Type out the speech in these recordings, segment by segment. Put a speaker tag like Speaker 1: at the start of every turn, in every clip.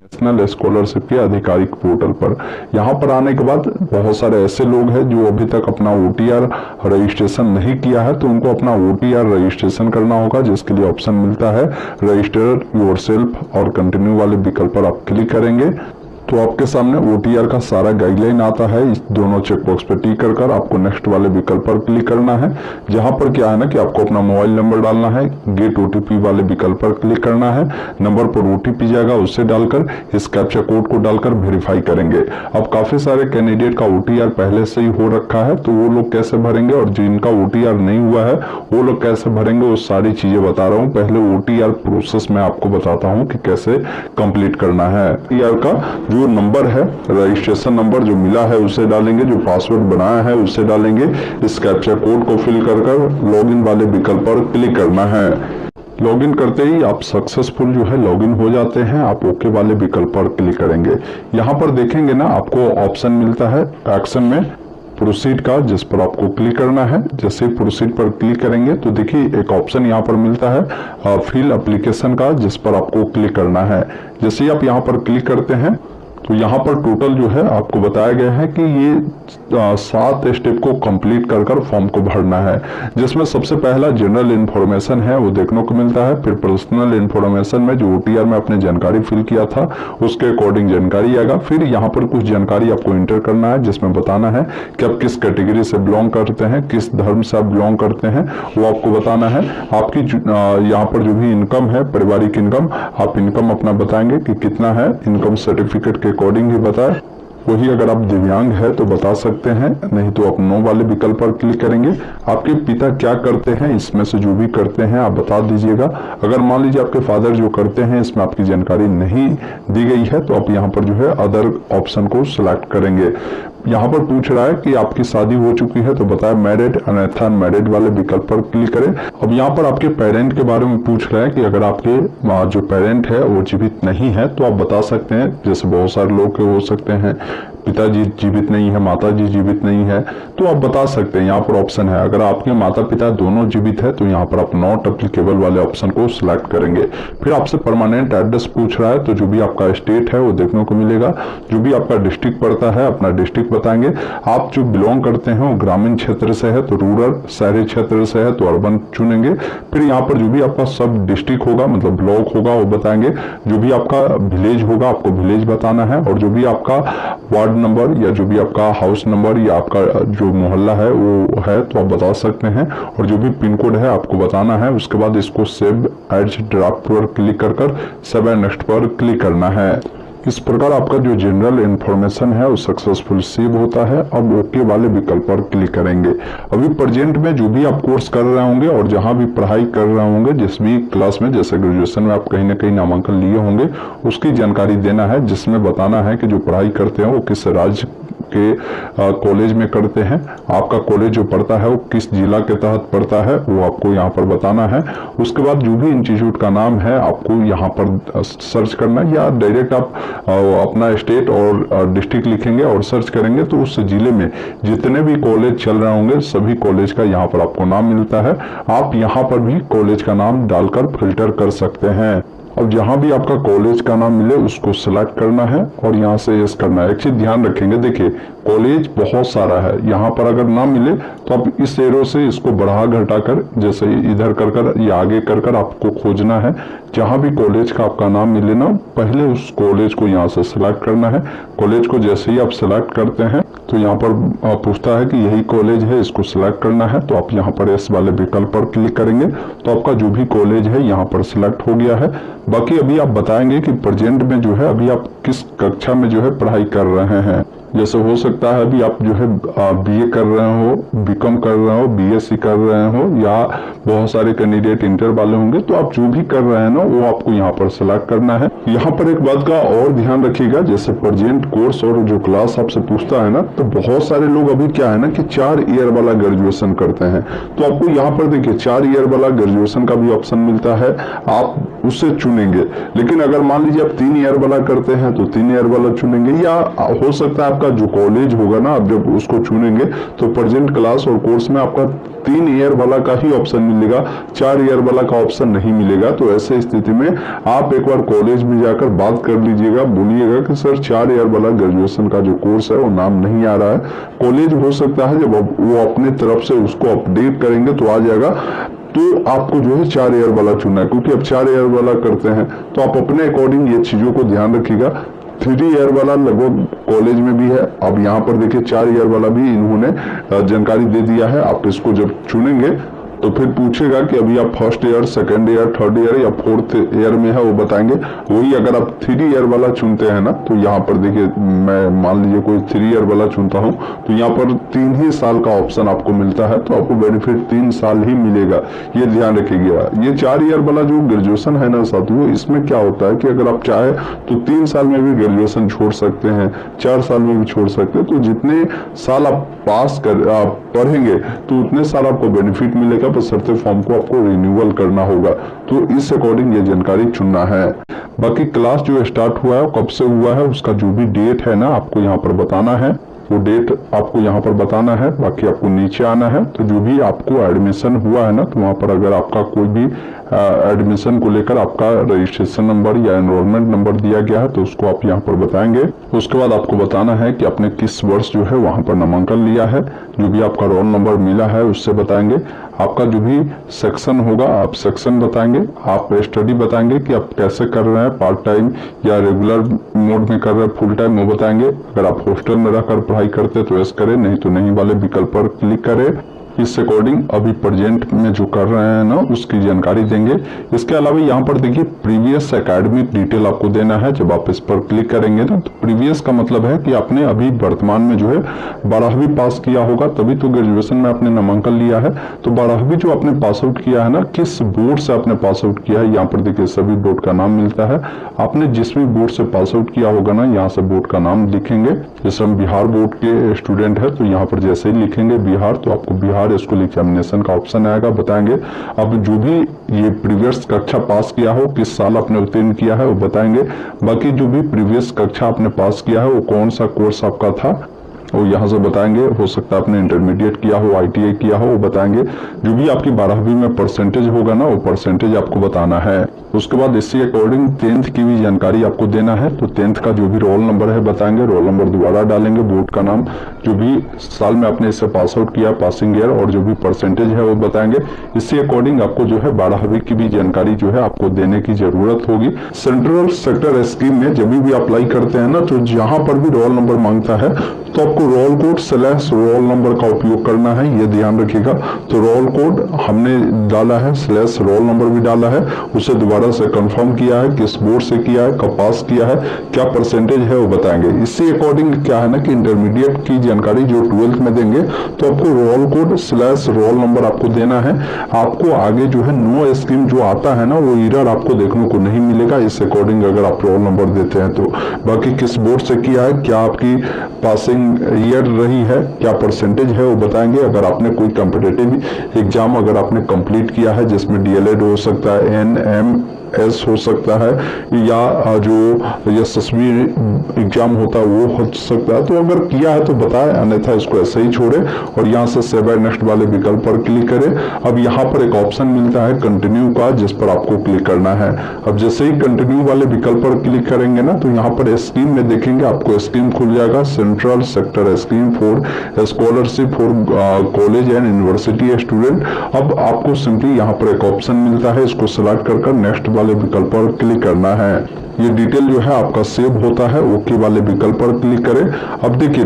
Speaker 1: National scholarship के आधिकारिक portal पर। यहाँ पर आने के बाद बहुत सारे ऐसे लोग हैं जो अभी तक अपना OTR रजिस्ट्रेशन नहीं किया है, तो उनको अपना OTR रजिस्ट्रेशन करना होगा, जिसके लिए ऑप्शन मिलता है रजिस्टर योरसेल्फ और कंटिन्यू वाले विकल्प पर आप क्लिक करेंगे तो आपके सामने OTR का सारा गाइडलाइन आता है। इस दोनों चेकबॉक्स पर टिक कर आपको नेक्स्ट वाले विकल्प पर क्लिक करना है, जहां पर क्या है ना कि आपको अपना मोबाइल नंबर डालना है, गेट OTP वाले विकल्प पर क्लिक करना है, नंबर पर OTP जाएगा, उससे डालकर इस कैप्चा कोड को डालकर वेरीफाई करेंगे। अब काफी सारे कैंडिडेट का OTR पहले से ही हो रखा है, तो वो लोग कैसे भरेंगे और जिनका OTR नहीं हुआ है वो लोग कैसे भरेंगे, वो सारी चीजें बता रहा हूँ। पहले OTR प्रोसेस में आपको बताता हूँ कि कैसे कंप्लीट करना है। OTR का जो नंबर है, रजिस्ट्रेशन नंबर जो मिला है उसे डालेंगे, जो पासवर्ड बनाया है उसे डालेंगे, इस कैप्चा कोड को फिल कर लॉगिन वाले विकल्प पर क्लिक करना है। लॉगिन करते ही आप सक्सेसफुल जो है लॉगिन हो जाते हैं। आप ओके वाले विकल्प पर क्लिक करेंगे। यहाँ पर देखेंगे ना आपको ऑप्शन मिलता है एक्शन में प्रोसीड का, जिस पर आपको क्लिक करना है। जैसे ही प्रोसीड पर क्लिक करेंगे तो देखिए एक ऑप्शन यहाँ पर मिलता है फिल एप्लीकेशन का, जिस पर आपको क्लिक करना है। जैसे ही आप यहाँ पर क्लिक करते हैं तो यहाँ पर टोटल जो है आपको बताया गया है कि ये 7 स्टेप को कंप्लीट कर फॉर्म को भरना है, जिसमें सबसे पहला जनरल इन्फॉर्मेशन है वो देखने को मिलता है। फिर पर्सनल इन्फॉर्मेशन में जो OTR में आपने जानकारी फिल किया था उसके अकॉर्डिंग जानकारी आएगा। फिर यहाँ पर कुछ जानकारी आपको इंटर करना है, जिसमें बताना है कि आप किस कैटेगरी से बिलोंग करते हैं, किस धर्म से आप बिलोंग करते हैं, वो आपको बताना है। आपकी यहाँ पर जो भी इनकम है, पारिवारिक इनकम, आप इनकम अपना बताएंगे कि कितना है, इनकम सर्टिफिकेट के अकॉर्डिंग ही बताए। वही अगर आप दिव्यांग है तो बता सकते हैं, नहीं तो आप नो वाले विकल्प पर क्लिक करेंगे। आपके पिता क्या करते हैं, इसमें से जो भी करते हैं आप बता दीजिएगा। अगर मान लीजिए आपके फादर जो करते हैं इसमें आपकी जानकारी नहीं दी गई है तो आप यहाँ पर जो है अदर ऑप्शन को सिलेक्ट करेंगे। यहाँ पर पूछ रहा है कि आपकी शादी हो चुकी है तो बताए मैरिड, अन्यथा अनमैरिड वाले विकल्प पर क्लिक करें। अब यहाँ पर आपके पेरेंट के बारे में पूछ रहा है कि अगर आपके जो पेरेंट है वो जीवित नहीं है तो आप बता सकते हैं। जैसे बहुत सारे लोग के हो सकते हैं पिताजी जीवित नहीं है, माताजी जीवित नहीं है, तो आप बता सकते हैं। यहाँ पर ऑप्शन है अगर आपके माता पिता दोनों जीवित है तो यहाँ पर आप नॉट एप्लीकेबल वाले ऑप्शन को सिलेक्ट करेंगे। फिर आपसे परमानेंट एड्रेस पूछ रहा है, तो जो भी आपका स्टेट है वो देखने को मिलेगा। जो भी आपका डिस्ट्रिक्ट पड़ता है अपना डिस्ट्रिक्ट बताएंगे। आप जो बिलोंग करते हैं वो ग्रामीण क्षेत्र से है तो रूरल, शहरी क्षेत्र से है तो अर्बन चुनेंगे। फिर यहाँ पर जो भी आपका सब डिस्ट्रिक्ट होगा मतलब ब्लॉक होगा वो बताएंगे। जो भी आपका विलेज होगा आपको विलेज बताना है, और जो भी आपका वार्ड नंबर या जो भी आपका हाउस नंबर या आपका जो मोहल्ला है वो है तो आप बता सकते हैं, और जो भी पिन कोड है आपको बताना है। उसके बाद इसको सेव एज ड्राफ्ट पर क्लिक कर सेव एंड नेक्स्ट पर क्लिक करना है। इस प्रकार आपका जो जनरल इंफॉर्मेशन है वो सक्सेसफुल सेव होता है। अब ओके वाले विकल्प पर क्लिक करेंगे। अभी प्रेजेंट में जो भी आप कोर्स कर रहे होंगे और जहां भी पढ़ाई कर रहे होंगे, जिस भी क्लास में, जैसे ग्रेजुएशन में आप कहीं ना कहीं नामांकन लिए होंगे, उसकी जानकारी देना है, जिसमें बताना है कि जो पढ़ाई करते हैं वो किस राज्य के कॉलेज में करते हैं। आपका कॉलेज जो पड़ता है वो किस जिला के तहत पड़ता है वो आपको यहाँ पर बताना है। उसके बाद जो भी इंस्टीट्यूट का नाम है आपको यहाँ पर सर्च करना है, या डायरेक्ट आप अपना स्टेट और डिस्ट्रिक्ट लिखेंगे और सर्च करेंगे तो उस जिले में जितने भी कॉलेज चल रहे होंगे सभी कॉलेज का यहाँ पर आपको नाम मिलता है। आप यहाँ पर भी कॉलेज का नाम डालकर फिल्टर कर सकते हैं। अब जहां भी आपका कॉलेज का नाम मिले उसको सिलेक्ट करना है और यहाँ से यस करना है। एक चीज ध्यान रखेंगे, देखिए कॉलेज बहुत सारा है, यहाँ पर अगर नाम मिले तो आप इस एरो से इसको बढ़ा घटा कर, जैसे इधर कर या आगे कर आपको खोजना है। जहां भी कॉलेज का आपका नाम मिले ना, पहले उस कॉलेज को यहाँ से सिलेक्ट करना है। कॉलेज को जैसे ही आप सिलेक्ट करते हैं तो यहाँ पर पूछता है कि यही कॉलेज है, इसको सिलेक्ट करना है, तो आप यहाँ पर एस वाले विकल्प पर क्लिक करेंगे तो आपका जो भी कॉलेज है यहाँ पर सिलेक्ट हो गया है। बाकी अभी आप बताएंगे कि प्रेजेंट में जो है अभी आप किस कक्षा में जो है पढ़ाई कर रहे हैं। जैसे हो सकता है अभी आप जो है BA कर रहे हो, BCom कर रहे हो, BSc कर रहे हो, या बहुत सारे कैंडिडेट इंटर वाले होंगे, तो आप जो भी कर रहे हैं ना वो आपको यहाँ पर सिलेक्ट करना है। यहाँ पर एक बात का और ध्यान रखिएगा, जैसे प्रेजेंट कोर्स और जो क्लास आपसे पूछता है ना, तो बहुत सारे लोग अभी क्या है ना कि 4 ईयर वाला ग्रेजुएशन करते हैं, तो आपको यहाँ पर देखिए 4 ईयर वाला ग्रेजुएशन का भी ऑप्शन मिलता है, आप उससे चुनेंगे। लेकिन अगर मान लीजिए आप 3 ईयर वाला करते हैं तो 3 ईयर वाला चुनेंगे, या हो सकता है आपका जो कॉलेज होगा ना, आप जब उसको चुनेंगे तो प्रेजेंट क्लास और कोर्स में आपका 3 ईयर वाला का ही ऑप्शन मिलेगा, 4 ईयर वाला का ऑप्शन नहीं मिलेगा। तो ऐसे स्थिति में आप एक बार कॉलेज में जाकर बात कर लीजिएगा, बोलिएगा कि सर 4 ईयर वाला ग्रेजुएशन का जो कोर्स है वो नाम नहीं आ रहा है। कॉलेज हो सकता है जब वो अपने तरफ से उसको अपडेट करेंगे तो आ जाएगा। तो आपको जो है 4 ईयर वाला चुनना है, क्योंकि अब 4 ईयर वाला करते हैं तो आप अपने अकॉर्डिंग ये चीजों को ध्यान रखिएगा। 3 ईयर वाला लगभग कॉलेज में भी है। अब यहाँ पर देखिए 4 ईयर वाला भी इन्होंने जानकारी दे दिया है। आप इसको जब चुनेंगे तो फिर पूछेगा कि अभी आप first year, second year, third year या फोर्थ ईयर में है, वो बताएंगे। वही अगर आप 3 ईयर वाला चुनते हैं ना, तो यहाँ पर देखिए मैं मान लीजिए कोई 3 ईयर वाला चुनता हूँ तो यहाँ पर 3 ही साल का ऑप्शन आपको मिलता है, तो आपको बेनिफिट 3 साल ही मिलेगा, ये ध्यान रखिएगा। ये 4 ईयर वाला जो ग्रेजुएशन है ना साथियों, इसमें क्या होता है कि अगर आप चाहे तो 3 साल में भी ग्रेजुएशन छोड़ सकते हैं, 4 साल में भी छोड़ सकते हैं। तो जितने साल आप पढ़ेंगे तो उतने साल आपको बेनिफिट मिलेगा, पर शर्ते फॉर्म को आपको रिन्यूअल करना होगा। तो इस अकॉर्डिंग ये जानकारी चुनना है। बाकी क्लास जो स्टार्ट हुआ है कब से हुआ है उसका जो भी डेट है ना, आपको यहाँ पर बताना है, वो डेट आपको यहाँ पर बताना है। बाकी आपको नीचे आना है, तो जो भी आपको एडमिशन हुआ है ना, तो वहाँ पर अगर आपका कोई भी एडमिशन को लेकर आपका रजिस्ट्रेशन नंबर या एनरोलमेंट नंबर दिया गया है तो उसको आप यहाँ पर बताएंगे। उसके बाद आपको बताना है कि आपने किस वर्ष जो है वहाँ पर नामांकन लिया है। जो भी आपका रोल नंबर मिला है उससे बताएंगे। आपका जो भी सेक्शन होगा आप सेक्शन बताएंगे। आप स्टडी बताएंगे कि आप कैसे कर रहे हैं, पार्ट टाइम या रेगुलर मोड में कर रहे हैं, फुल टाइम, वो बताएंगे। अगर आप हॉस्टल में रहकर पढ़ाई करते तो यस करें, नहीं तो नहीं वाले विकल्प पर क्लिक करें। इस अकॉर्डिंग अभी प्रेजेंट में जो कर रहे हैं ना उसकी जानकारी देंगे। इसके अलावा यहाँ पर देखिए प्रीवियस एकेडमिक डिटेल आपको देना है। जब आप इस पर क्लिक करेंगे ना, तो प्रीवियस का मतलब है कि आपने अभी वर्तमान में जो है 12वीं पास किया होगा, तभी तो ग्रेजुएशन में आपने नामांकन लिया है। तो 12वीं जो आपने पास आउट किया है ना, किस बोर्ड से आपने पास आउट किया है, यहाँ पर देखिए सभी बोर्ड का नाम मिलता है। आपने जिस भी बोर्ड से पास आउट किया होगा ना, यहाँ से बोर्ड का नाम लिखेंगे। जैसे हम बिहार बोर्ड के स्टूडेंट है तो यहाँ पर जैसे ही लिखेंगे बिहार, तो आपको बिहार स्कूल एग्जामिनेशन का ऑप्शन आएगा, बताएंगे। अब जो भी ये प्रीवियस कक्षा पास किया हो, किस साल आपने उत्तीर्ण किया है वो बताएंगे। बाकी जो भी प्रीवियस कक्षा आपने पास किया है वो कौन सा कोर्स आपका था वो यहाँ से बताएंगे। हो सकता है आपने इंटरमीडिएट किया हो, ITI किया हो, वो बताएंगे। जो भी आपकी 12वीं में परसेंटेज होगा ना, वो परसेंटेज आपको बताना है। उसके बाद इसी अकॉर्डिंग 10th की भी जानकारी आपको देना है। तो 10th का जो भी रोल नंबर है बताएंगे, रोल नंबर दोबारा डालेंगे, बोर्ड का नाम, जो भी साल में आपने इससे पास आउट किया, पासिंग ईयर, और जो भी परसेंटेज है वो बताएंगे। इसी अकॉर्डिंग आपको जो है 12वीं की भी जानकारी जो है आपको देने की जरूरत होगी। सेंट्रल सेक्टर स्कीम में जब भी अप्लाई करते हैं ना, तो जहां पर भी रोल नंबर मांगता है तो आपको रोल कोड / रोल नंबर का उपयोग करना है, ये ध्यान रखिएगा। तो रोल कोड हमने डाला है, / रोल नंबर भी डाला है, उसे दोबारा से कंफर्म किया है, किस बोर्ड से किया है, कब पास किया है, क्या परसेंटेज है वो बताएंगे। इसी अकॉर्डिंग क्या है ना कि इंटरमीडिएट की जानकारी जो 12th में देंगे तो आपको रोल कोड / रोल नंबर आपको देना है। आपको आगे जो है नो स्कीम जो आता है ना, वो एरर आपको देखने को नहीं मिलेगा। इस अकॉर्डिंग अगर आप रोल नंबर देते हैं तो बाकी किस बोर्ड से किया है, क्या आपकी पासिंग ईयर रही है, क्या परसेंटेज है वो बताएंगे। अगर आपने कोई कॉम्पिटिटिव एग्जाम अगर आपने कंप्लीट किया है जिसमें DLED हो सकता है, NMS हो सकता है, या जो यशस्वी एग्जाम होता है वो हो सकता है, तो अगर किया है तो बताएं, अन्यथा इसको ऐसे ही छोड़े और यहाँ से सेव बाय नेक्स्ट वाले विकल्प पर क्लिक करें। अब यहाँ पर एक ऑप्शन मिलता है कंटिन्यू का, जिस पर आपको क्लिक करना है। अब जैसे ही कंटिन्यू वाले विकल्प पर क्लिक करेंगे ना, तो यहाँ पर स्कीम में देखेंगे आपको स्कीम खुल जाएगा, central sector scheme for scholarship for college and university student. अब आपको सिंपली यहाँ पर एक ऑप्शन मिलता है, इसको सिलेक्ट कर नेक्स्ट वाले विकल्प पर क्लिक करना है। ये डिटेल जो है आपका सेव होता है, ओके वाले विकल्प पर क्लिक करें। अब देखिए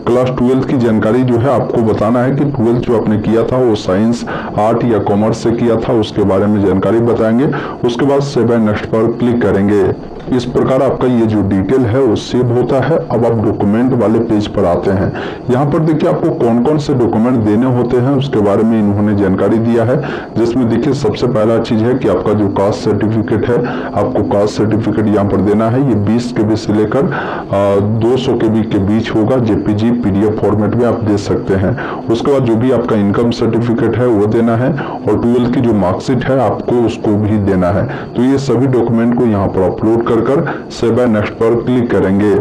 Speaker 1: क्लास 12th की जानकारी जो है आपको बताना है कि 12th जो आपने किया था वो साइंस, आर्ट या कॉमर्स से किया था, उसके बारे में जानकारी बताएंगे। उसके बाद सेव बाय नेक्स्ट पर क्लिक करेंगे। इस प्रकार आपका ये जो डिटेल है वो सेव होता है। अब आप डॉक्यूमेंट वाले पेज पर आते हैं। यहाँ पर देखिए आपको कौन कौन से डॉक्यूमेंट देने होते हैं उसके बारे में इन्होंने जानकारी दिया है, जिसमें देखिए सबसे पहला चीज है कि आपका जो कास्ट सर्टिफिकेट है, आपको कास्ट सर्टिफिकेट यहाँ पर देना है। ये 20 KB से लेकर 200 KB के बीच होगा, JPG PDF फॉर्मेट में आप दे सकते हैं। उसके बाद जो भी आपका इनकम सर्टिफिकेट है वो देना है, और 12th की जो मार्कशीट है आपको उसको भी देना है। तो ये सभी डॉक्यूमेंट को यहाँ पर अपलोड कर सेव बाय नेक्स्ट पर क्लिक करेंगे।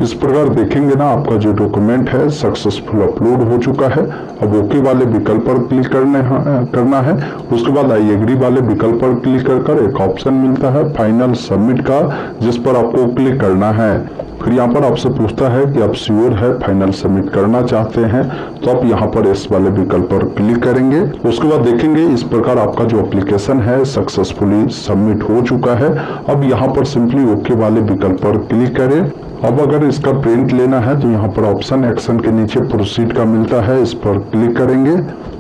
Speaker 1: इस प्रकार देखेंगे ना, आपका जो डॉक्यूमेंट है सक्सेसफुल अपलोड हो चुका है। अब ओके वाले विकल्प पर क्लिक करना है। उसके बाद आई एग्री वाले विकल्प पर क्लिक कर एक ऑप्शन मिलता है फाइनल सबमिट का, जिस पर आपको क्लिक करना है। फिर यहाँ पर आपसे पूछता है कि आप श्योर है फाइनल सबमिट करना चाहते हैं, तो आप यहाँ पर इस वाले विकल्प पर क्लिक करेंगे। उसके बाद देखेंगे इस प्रकार आपका जो एप्लीकेशन है सक्सेसफुली सबमिट हो चुका है। अब यहाँ पर सिंपली ओके वाले विकल्प पर क्लिक करें। अब अगर इसका प्रिंट लेना है तो यहाँ पर ऑप्शन एक्शन के नीचे प्रोसीड का मिलता है, इस पर क्लिक करेंगे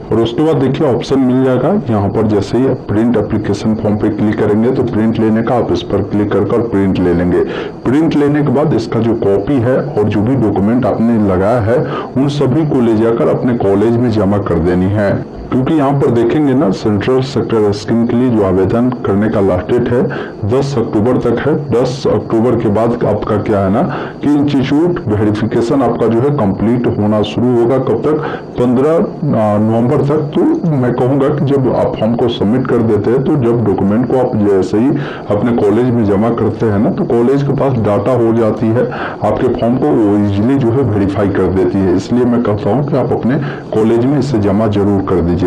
Speaker 1: और उसके बाद देखिए ऑप्शन मिल जाएगा। यहाँ पर जैसे ही प्रिंट एप्लीकेशन फॉर्म पे क्लिक करेंगे तो प्रिंट लेने का आप इस पर क्लिक कर प्रिंट ले लेंगे। प्रिंट लेने के बाद इसका जो कॉपी है और जो भी डॉक्यूमेंट आपने लगाया है उन सभी को ले जाकर अपने कॉलेज में जमा कर देनी है, क्योंकि यहाँ पर देखेंगे ना सेंट्रल सेक्टर स्कीम के लिए जो आवेदन करने का लास्ट डेट है 10 अक्टूबर तक है। 10 अक्टूबर के बाद आपका क्या है ना कि इंस्टीट्यूट वेरिफिकेशन आपका जो है कंप्लीट होना शुरू होगा। कब तक? 15 नवंबर तक। तो मैं कहूँगा कि जब आप फॉर्म को सबमिट कर देते हैं तो जब डॉक्यूमेंट को आप जैसे ही अपने कॉलेज में जमा करते हैं ना तो कॉलेज के पास डाटा हो जाती है, आपके फॉर्म को वो इजिली जो है वेरीफाई कर देती है। इसलिए मैं कहता हूँ कि आप अपने कॉलेज में इसे जमा जरूर कर दीजिए।